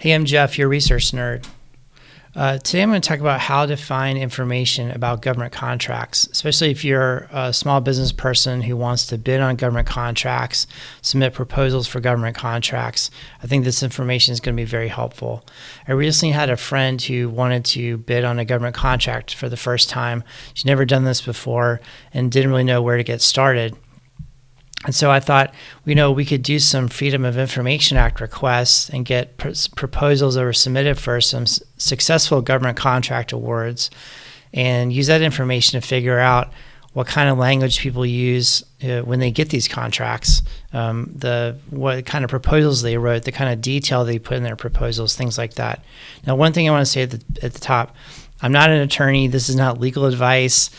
Hey, I'm Jeff, your research nerd. Today I'm going to talk about how to find information about government contracts, especially if you're a small business person who wants to bid on government contracts, submit proposals for government contracts. I think this information is going to be very helpful. I recently had a friend who wanted to bid on a government contract for the first time. She'd never done this before and didn't really know where to get started. And so I thought, we could do some Freedom of Information Act requests and get proposals that were submitted for some successful government contract awards and use that information to figure out what kind of language people use when they get these contracts, what kind of proposals they wrote, the kind of detail they put in their proposals, things like that. Now, one thing I want to say at the top, I'm not an attorney. This is not legal advice.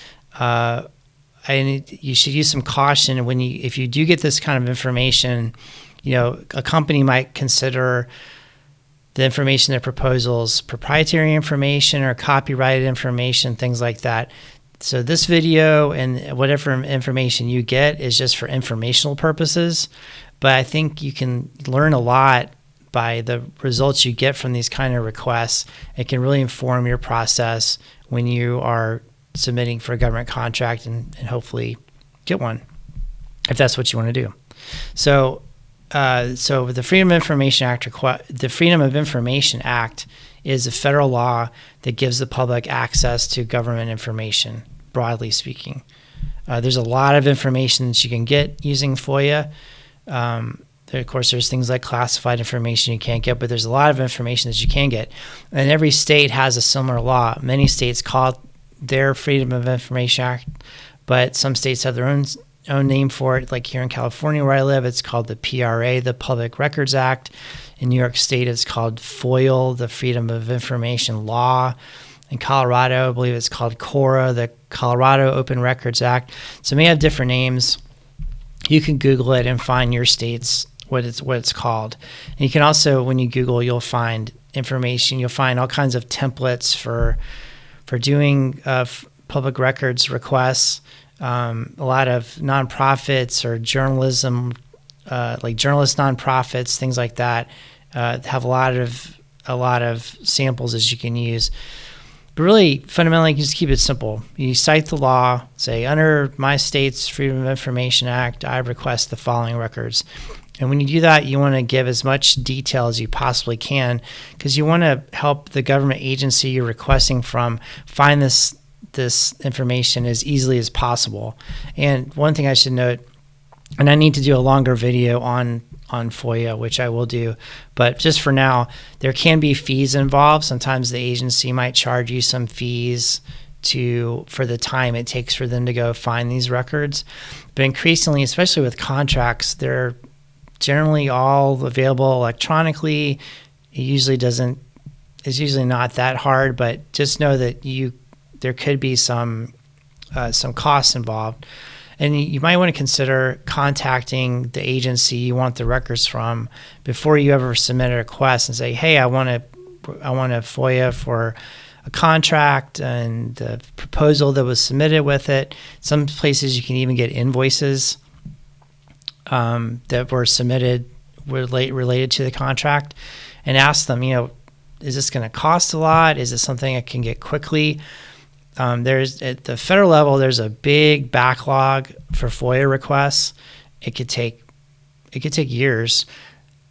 You should use some caution if you do get this kind of information. A company might consider the information in their proposals proprietary information or copyrighted information, things like that. So this video and whatever information you get is just for informational purposes, but I think you can learn a lot by the results you get from these kind of requests. It can really inform your process when you are submitting for a government contract and hopefully get one if that's what you want to do. So the Freedom of Information Act is a federal law that gives the public access to government information, broadly speaking. There's a lot of information that you can get using FOIA. Of course, there's things like classified information you can't get, but there's a lot of information that you can get. And every state has a similar law. Many states call it their Freedom of Information Act, but some states have their own name for it. Like here in California where I live, it's called the PRA, the Public Records Act. In New York State, it's called FOIL, the Freedom of Information Law. In Colorado, I believe it's called CORA, the Colorado Open Records Act. So it may have different names. You can Google it and find your state's what it's called. And you can also, when you Google, you'll find information. You'll find all kinds of templates for doing public records requests. A lot of nonprofits or journalism, like journalist nonprofits, things like that, have a lot of samples that you can use. But really, fundamentally, you can just keep it simple. You cite the law, say, under my state's Freedom of Information Act, I request the following records. And when you do that, you want to give as much detail as you possibly can because you want to help the government agency you're requesting from find this information as easily as possible. And one thing I should note, and I need to do a longer video on FOIA, which I will do, but just for now, there can be fees involved. Sometimes the agency might charge you some fees for the time it takes for them to go find these records. But increasingly, especially with contracts, they're generally all available electronically. It's usually not that hard, but just know that there could be some costs involved. And you might want to consider contacting the agency you want the records from before you ever submit a request and say, hey, I want a FOIA for a contract and the proposal that was submitted with it. Some places you can even get invoices that were submitted related to the contract, and ask them, is this going to cost a lot? Is it something I can get quickly? There's at the federal level, there's a big backlog for FOIA requests. It could take years.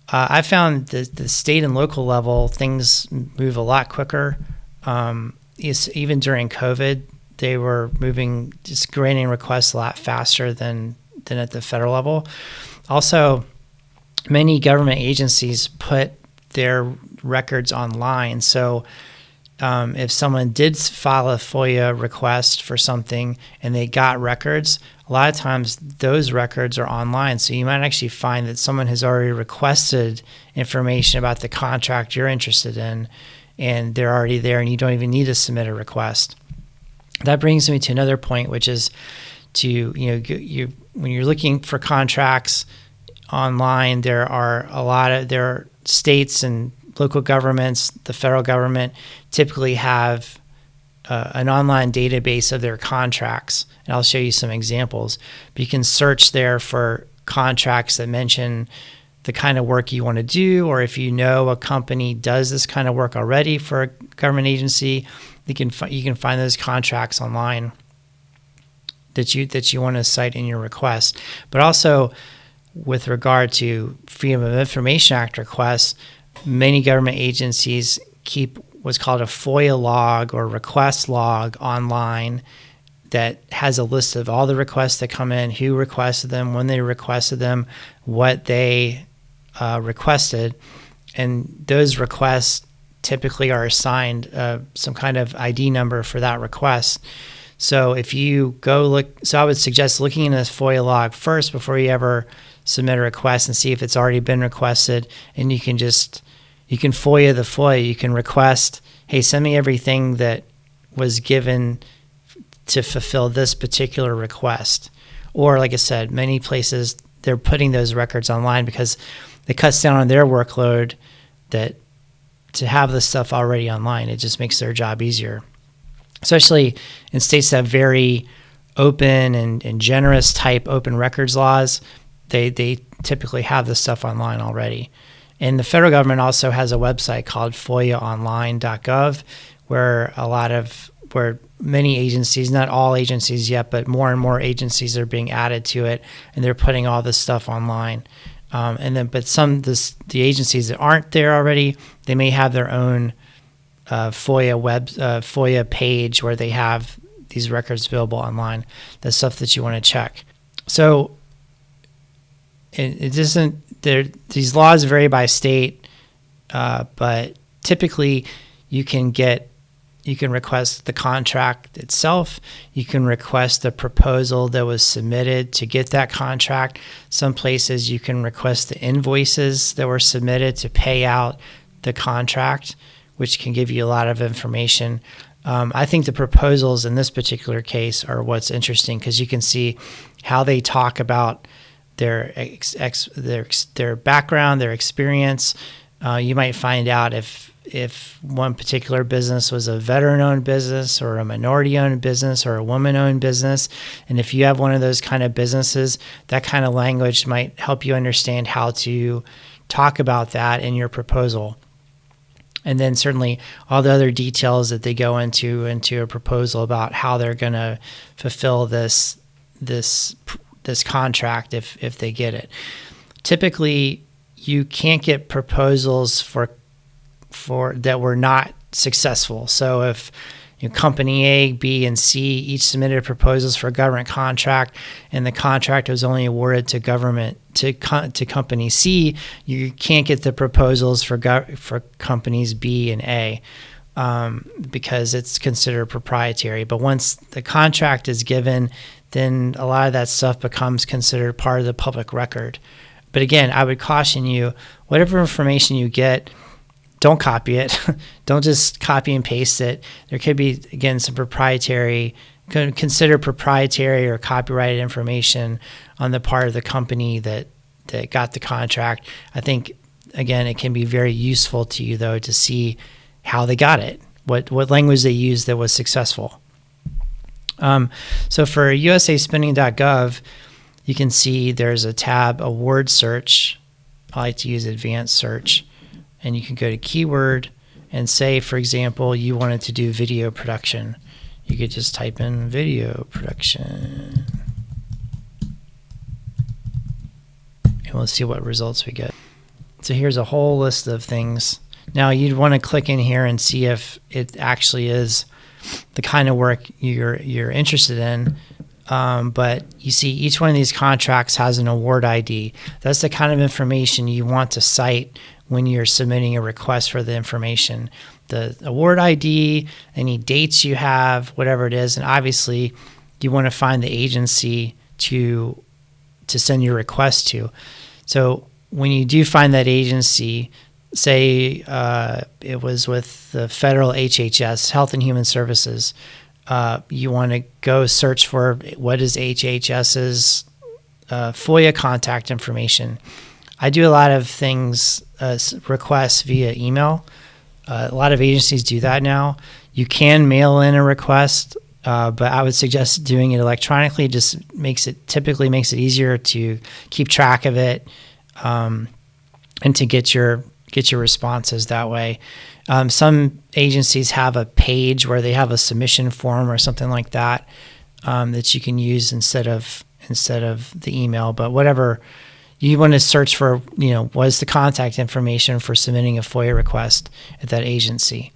I found the state and local level, things move a lot quicker. Even during COVID, they were just granting requests a lot faster than at the federal level. Also, many government agencies put their records online. So if someone did file a FOIA request for something and they got records, a lot of times those records are online. So you might actually find that someone has already requested information about the contract you're interested in, and they're already there and you don't even need to submit a request. That brings me to another point, which is when you're looking for contracts online, there are states and local governments, the federal government typically have an online database of their contracts, and I'll show you some examples. But you can search there for contracts that mention the kind of work you want to do, or if you know a company does this kind of work already for a government agency, you can find those contracts online that you want to cite in your request. But also, with regard to Freedom of Information Act requests, many government agencies keep what's called a FOIA log or request log online that has a list of all the requests that come in, who requested them, when they requested them, what they requested. And those requests typically are assigned some kind of ID number for that request. So if you go look, so I would suggest looking in this FOIA log first before you ever submit a request and see if it's already been requested. And you can FOIA the FOIA. You can request, hey, send me everything that was given to fulfill this particular request. Or like I said, many places they're putting those records online because it cuts down on their workload that to have this stuff already online. It just makes their job easier. Especially in states that have very open and generous type open records laws, they typically have this stuff online already. And the federal government also has a website called FOIAonline.gov where many agencies, not all agencies yet, but more and more agencies are being added to it, and they're putting all this stuff online. The agencies that aren't there already, they may have their own FOIA page where they have these records available online. That's stuff that you want to check. So it isn't there. These laws vary by state, but typically you can request the contract itself. You can request the proposal that was submitted to get that contract. Some places you can request the invoices that were submitted to pay out the contract, which can give you a lot of information. I think the proposals in this particular case are what's interesting because you can see how they talk about their background, their experience. You might find out if one particular business was a veteran-owned business or a minority-owned business or a woman-owned business. And if you have one of those kind of businesses, that kind of language might help you understand how to talk about that in your proposal. And then certainly all the other details that they go into a proposal about how they're going to fulfill this contract if they get it. Typically, you can't get proposals for that were not successful. So if company A, B, and C each submitted proposals for a government contract, and the contract was only awarded to company C, you can't get the proposals for companies B and A because it's considered proprietary. But once the contract is given, then a lot of that stuff becomes considered part of the public record. But again, I would caution you, whatever information you get, don't copy it. Don't just copy and paste it. There could be, again, some consider proprietary or copyrighted information on the part of the company that got the contract. I think, again, it can be very useful to you, though, to see how they got it, what language they used that was successful. So for usaspending.gov, you can see there's a tab, a word search. I like to use advanced search. And you can go to keyword and say, for example, you wanted to do video production. You could just type in video production. And we'll see what results we get. So here's a whole list of things. Now you'd want to click in here and see if it actually is the kind of work you're interested in. But you see each one of these contracts has an award ID. That's the kind of information you want to cite when you're submitting a request for the information. The award ID, any dates you have, whatever it is, and obviously you want to find the agency to send your request to. So when you do find that agency, say it was with the federal HHS, Health and Human Services, you want to go search for what is HHS's FOIA contact information. I do a lot of things, requests via email. A lot of agencies do that now. You can mail in a request, but I would suggest doing it electronically. It just typically makes it easier to keep track of it. and to get your responses that way. Some agencies have a page where they have a submission form or something like that that you can use instead of the email. But whatever you want to search for, what is the contact information for submitting a FOIA request at that agency.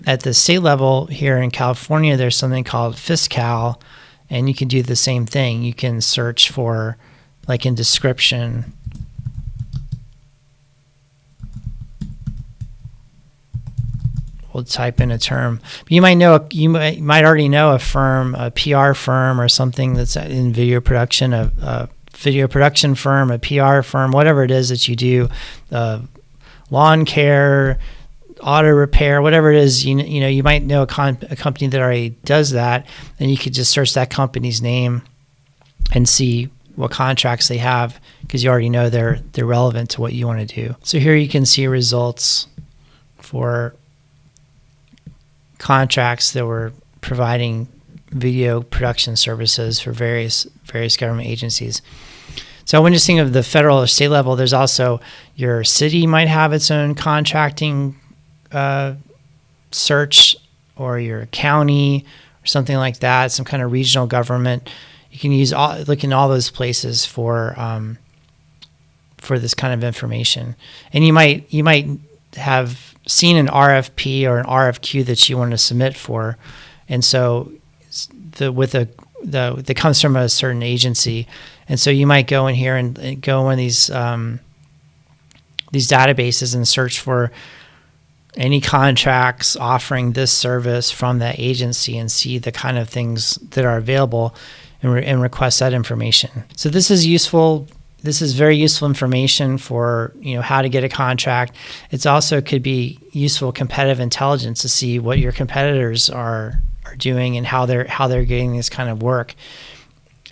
At the state level here in California, there's something called Fiscal, and you can do the same thing. You can search for, like in description, we'll type in a term. But you might already know a firm, a PR firm or something that's in video production, a video production firm, a PR firm, whatever it is that you do, lawn care, auto repair, whatever it is, you might know a company that already does that, and you could just search that company's name and see what contracts they have, because you already know they're relevant to what you want to do. So here you can see results for contracts that were providing video production services for various government agencies. So when you think of the federal or state level, there's also your city might have its own contracting search, or your county or something like that, some kind of regional government. You can look in all those places for this kind of information. And you might have seen an RFP or an RFQ that you want to submit for, and so that comes from a certain agency, and so you might go in here and go in these databases and search for any contracts offering this service from that agency and see the kind of things that are available and request that information. So this is useful. This is very useful information for how to get a contract. It's also could be useful competitive intelligence to see what your competitors are doing and how they're getting this kind of work.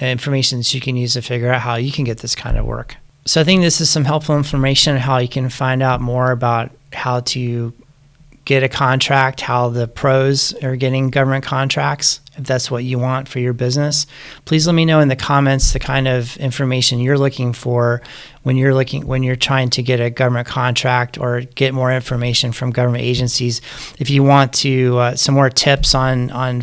Information that you can use to figure out how you can get this kind of work. So I think this is some helpful information on how you can find out more about how to get a contract, how the pros are getting government contracts, if that's what you want for your business. Please let me know in the comments the kind of information you're looking for when you're trying to get a government contract or get more information from government agencies. If you want to some more tips on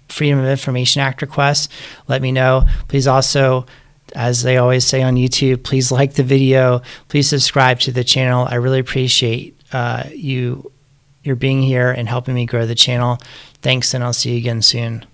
Freedom of Information Act requests, let me know. Please also, as they always say on YouTube, please like the video. Please subscribe to the channel. I really appreciate you're being here and helping me grow the channel. Thanks, and I'll see you again soon.